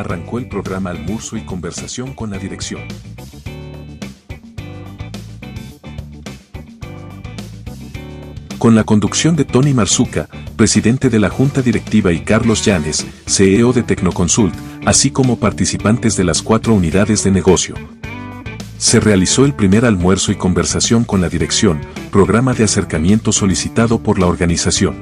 arrancó el programa Almuerzo y Conversación con la dirección. Con la conducción de Tony Marzuca, presidente de la Junta Directiva, y Carlos Llanes, CEO de Tecnoconsult, así como participantes de las 4 unidades de negocio. Se realizó el primer almuerzo y conversación con la dirección, programa de acercamiento solicitado por la organización.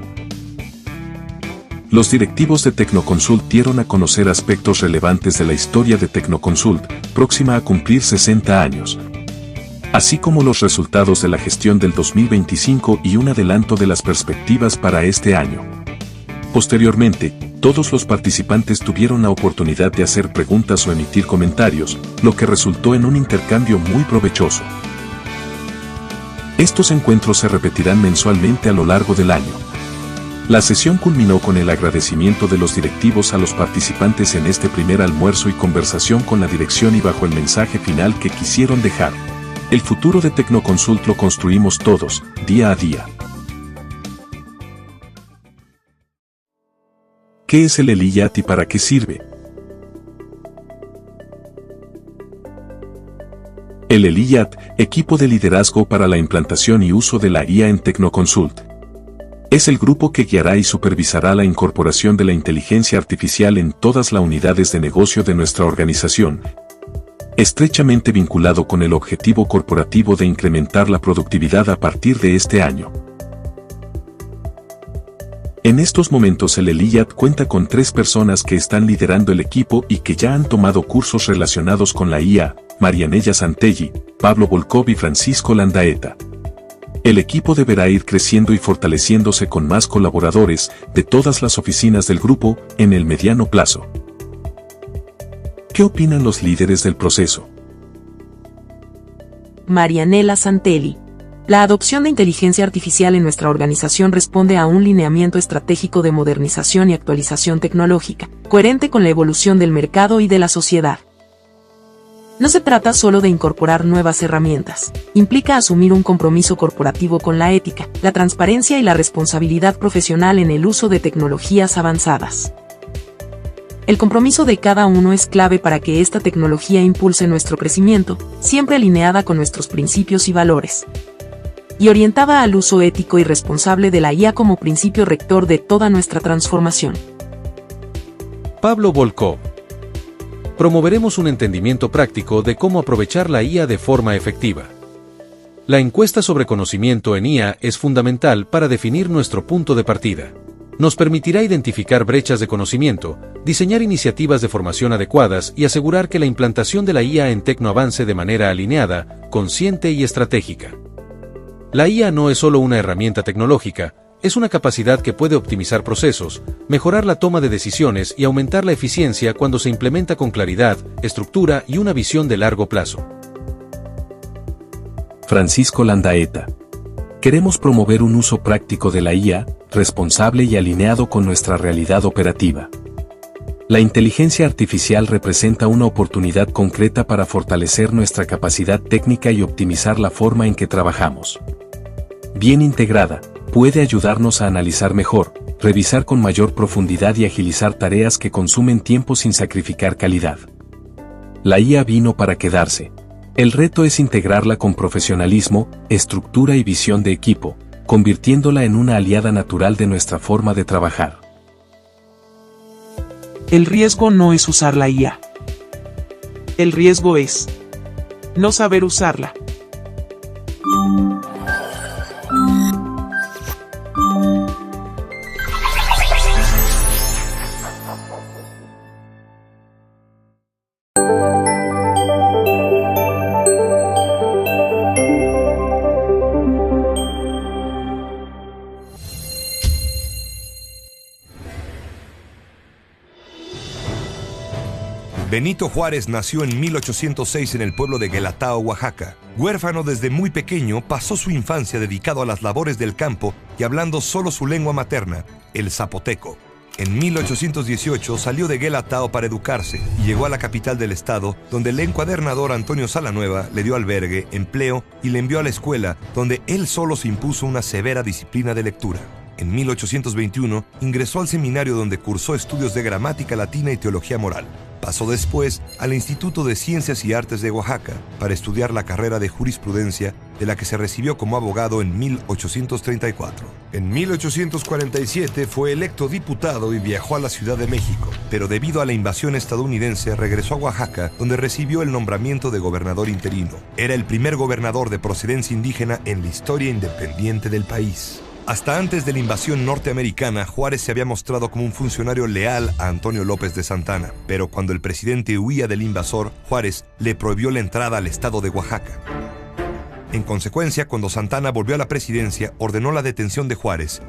Los directivos de Tecnoconsult dieron a conocer aspectos relevantes de la historia de Tecnoconsult, próxima a cumplir 60 años, así como los resultados de la gestión del 2025 y un adelanto de las perspectivas para este año. Posteriormente, todos los participantes tuvieron la oportunidad de hacer preguntas o emitir comentarios, lo que resultó en un intercambio muy provechoso. Estos encuentros se repetirán mensualmente a lo largo del año. La sesión culminó con el agradecimiento de los directivos a los participantes en este primer almuerzo y conversación con la dirección y bajo el mensaje final que quisieron dejar: el futuro de Tecnoconsult lo construimos todos, día a día. ¿Qué es el ELIAT y para qué sirve? El ELIAT, equipo de liderazgo para la implantación y uso de la IA en Tecnoconsult. Es el grupo que guiará y supervisará la incorporación de la inteligencia artificial en todas las unidades de negocio de nuestra organización, estrechamente vinculado con el objetivo corporativo de incrementar la productividad a partir de este año. En estos momentos el ELIAT cuenta con 3 personas que están liderando el equipo y que ya han tomado cursos relacionados con la IA: Marianella Santelli, Pablo Volkov y Francisco Landaeta. El equipo deberá ir creciendo y fortaleciéndose con más colaboradores de todas las oficinas del grupo en el mediano plazo. ¿Qué opinan los líderes del proceso? Marianella Santelli. La adopción de inteligencia artificial en nuestra organización responde a un lineamiento estratégico de modernización y actualización tecnológica, coherente con la evolución del mercado y de la sociedad. No se trata solo de incorporar nuevas herramientas, implica asumir un compromiso corporativo con la ética, la transparencia y la responsabilidad profesional en el uso de tecnologías avanzadas. El compromiso de cada uno es clave para que esta tecnología impulse nuestro crecimiento, siempre alineada con nuestros principios y valores, y orientada al uso ético y responsable de la IA como principio rector de toda nuestra transformación. Pablo Volkov. Promoveremos un entendimiento práctico de cómo aprovechar la IA de forma efectiva. La encuesta sobre conocimiento en IA es fundamental para definir nuestro punto de partida. Nos permitirá identificar brechas de conocimiento, diseñar iniciativas de formación adecuadas y asegurar que la implantación de la IA en Tecno avance de manera alineada, consciente y estratégica. La IA no es solo una herramienta tecnológica, es una capacidad que puede optimizar procesos, mejorar la toma de decisiones y aumentar la eficiencia cuando se implementa con claridad, estructura y una visión de largo plazo. Francisco Landaeta. Queremos promover un uso práctico de la IA, responsable y alineado con nuestra realidad operativa. La inteligencia artificial representa una oportunidad concreta para fortalecer nuestra capacidad técnica y optimizar la forma en que trabajamos. Bien integrada, puede ayudarnos a analizar mejor, revisar con mayor profundidad y agilizar tareas que consumen tiempo sin sacrificar calidad. La IA vino para quedarse. El reto es integrarla con profesionalismo, estructura y visión de equipo, convirtiéndola en una aliada natural de nuestra forma de trabajar. El riesgo no es usar la IA. El riesgo es no saber usarla. Benito Juárez nació en 1806 en el pueblo de Guelatao, Oaxaca. Huérfano desde muy pequeño, pasó su infancia dedicado a las labores del campo y hablando solo su lengua materna, el zapoteco. En 1818 salió de Guelatao para educarse y llegó a la capital del estado, donde el encuadernador Antonio Salanueva le dio albergue, empleo y le envió a la escuela, donde él solo se impuso una severa disciplina de lectura. En 1821 ingresó al seminario donde cursó estudios de gramática latina y teología moral. Pasó después al Instituto de Ciencias y Artes de Oaxaca para estudiar la carrera de jurisprudencia, de la que se recibió como abogado en 1834. En 1847 fue electo diputado y viajó a la Ciudad de México, pero debido a la invasión estadounidense regresó a Oaxaca, donde recibió el nombramiento de gobernador interino. Era el primer gobernador de procedencia indígena en la historia independiente del país. Hasta antes de la invasión norteamericana, Juárez se había mostrado como un funcionario leal a Antonio López de Santana, pero cuando el presidente huía del invasor, Juárez le prohibió la entrada al estado de Oaxaca. En consecuencia, cuando Santana volvió a la presidencia, ordenó la detención de Juárez,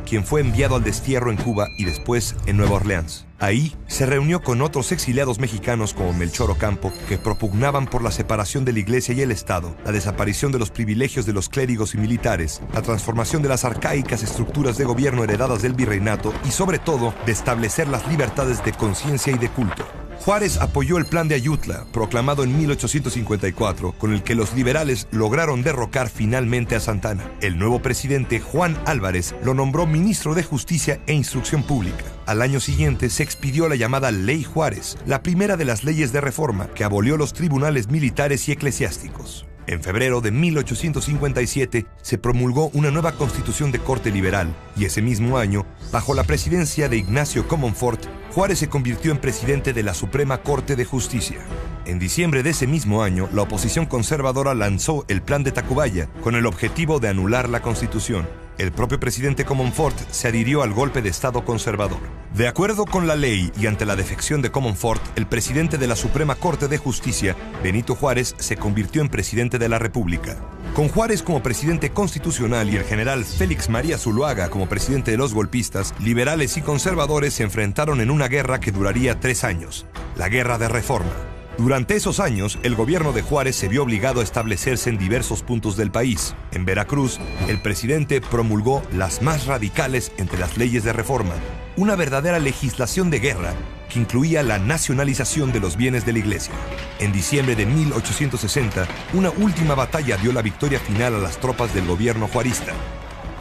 quien fue enviado al destierro en Cuba y después en Nueva Orleans. Ahí se reunió con otros exiliados mexicanos como Melchor Ocampo, que propugnaban por la separación de la Iglesia y el Estado, la desaparición de los privilegios de los clérigos y militares, la transformación de las arcaicas estructuras de gobierno heredadas del virreinato y, sobre todo, de establecer las libertades de conciencia y de culto. Juárez apoyó el Plan de Ayutla, proclamado en 1854, con el que los liberales lograron derrocar finalmente a Santana. El nuevo presidente, Juan Álvarez, lo nombró ministro de Justicia e Instrucción Pública. Al año siguiente se expidió la llamada Ley Juárez, la primera de las leyes de reforma, que abolió los tribunales militares y eclesiásticos. En febrero de 1857 se promulgó una nueva constitución de corte liberal y ese mismo año, bajo la presidencia de Ignacio Comonfort, Juárez se convirtió en presidente de la Suprema Corte de Justicia. En diciembre de ese mismo año, la oposición conservadora lanzó el Plan de Tacubaya con el objetivo de anular la Constitución. El propio presidente Comonfort se adhirió al golpe de Estado conservador. De acuerdo con la ley y ante la defección de Comonfort, el presidente de la Suprema Corte de Justicia, Benito Juárez, se convirtió en presidente de la República. Con Juárez como presidente constitucional y el general Félix María Zuloaga como presidente de los golpistas, liberales y conservadores se enfrentaron en una guerra que duraría 3 años, la Guerra de Reforma. Durante esos años, el gobierno de Juárez se vio obligado a establecerse en diversos puntos del país. En Veracruz, el presidente promulgó las más radicales entre las leyes de reforma, una verdadera legislación de guerra que incluía la nacionalización de los bienes de la Iglesia. En diciembre de 1860, una última batalla dio la victoria final a las tropas del gobierno juarista.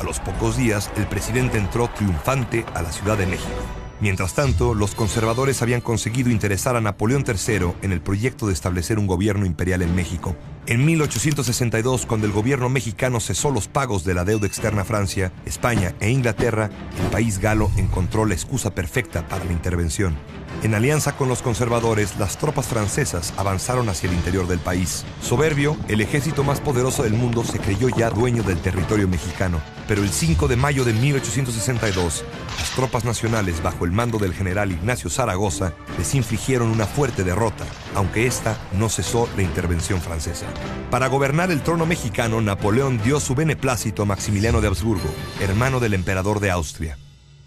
A los pocos días, el presidente entró triunfante a la Ciudad de México. Mientras tanto, los conservadores habían conseguido interesar a Napoleón III en el proyecto de establecer un gobierno imperial en México. En 1862, cuando el gobierno mexicano cesó los pagos de la deuda externa a Francia, España e Inglaterra, el país galo encontró la excusa perfecta para la intervención. En alianza con los conservadores, las tropas francesas avanzaron hacia el interior del país. Soberbio, el ejército más poderoso del mundo se creyó ya dueño del territorio mexicano. Pero el 5 de mayo de 1862, las tropas nacionales bajo el mando del general Ignacio Zaragoza les infligieron una fuerte derrota, aunque esta no cesó la intervención francesa. Para gobernar el trono mexicano, Napoleón dio su beneplácito a Maximiliano de Habsburgo, hermano del emperador de Austria.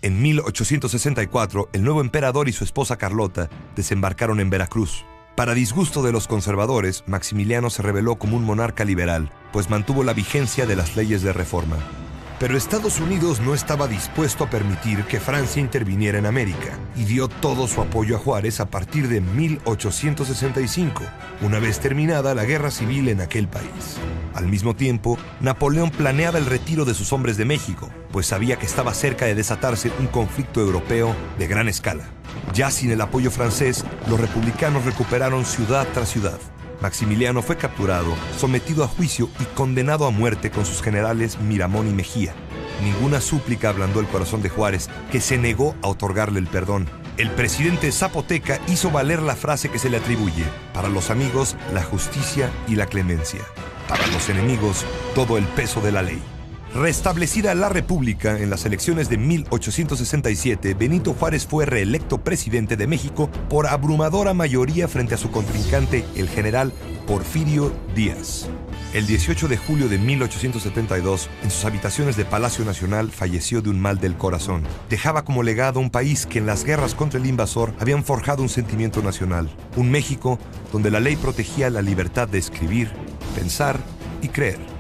En 1864, el nuevo emperador y su esposa Carlota desembarcaron en Veracruz. Para disgusto de los conservadores, Maximiliano se reveló como un monarca liberal, pues mantuvo la vigencia de las leyes de reforma. Pero Estados Unidos no estaba dispuesto a permitir que Francia interviniera en América y dio todo su apoyo a Juárez a partir de 1865, una vez terminada la guerra civil en aquel país. Al mismo tiempo, Napoleón planeaba el retiro de sus hombres de México, pues sabía que estaba cerca de desatarse un conflicto europeo de gran escala. Ya sin el apoyo francés, los republicanos recuperaron ciudad tras ciudad. Maximiliano fue capturado, sometido a juicio y condenado a muerte con sus generales Miramón y Mejía. Ninguna súplica ablandó el corazón de Juárez, que se negó a otorgarle el perdón. El presidente zapoteca hizo valer la frase que se le atribuye: para los amigos, la justicia y la clemencia; para los enemigos, todo el peso de la ley. Restablecida la República en las elecciones de 1867, Benito Juárez fue reelecto presidente de México por abrumadora mayoría frente a su contrincante, el general Porfirio Díaz. El 18 de julio de 1872, en sus habitaciones de Palacio Nacional, falleció de un mal del corazón. Dejaba como legado un país que en las guerras contra el invasor habían forjado un sentimiento nacional. Un México donde la ley protegía la libertad de escribir, pensar y creer.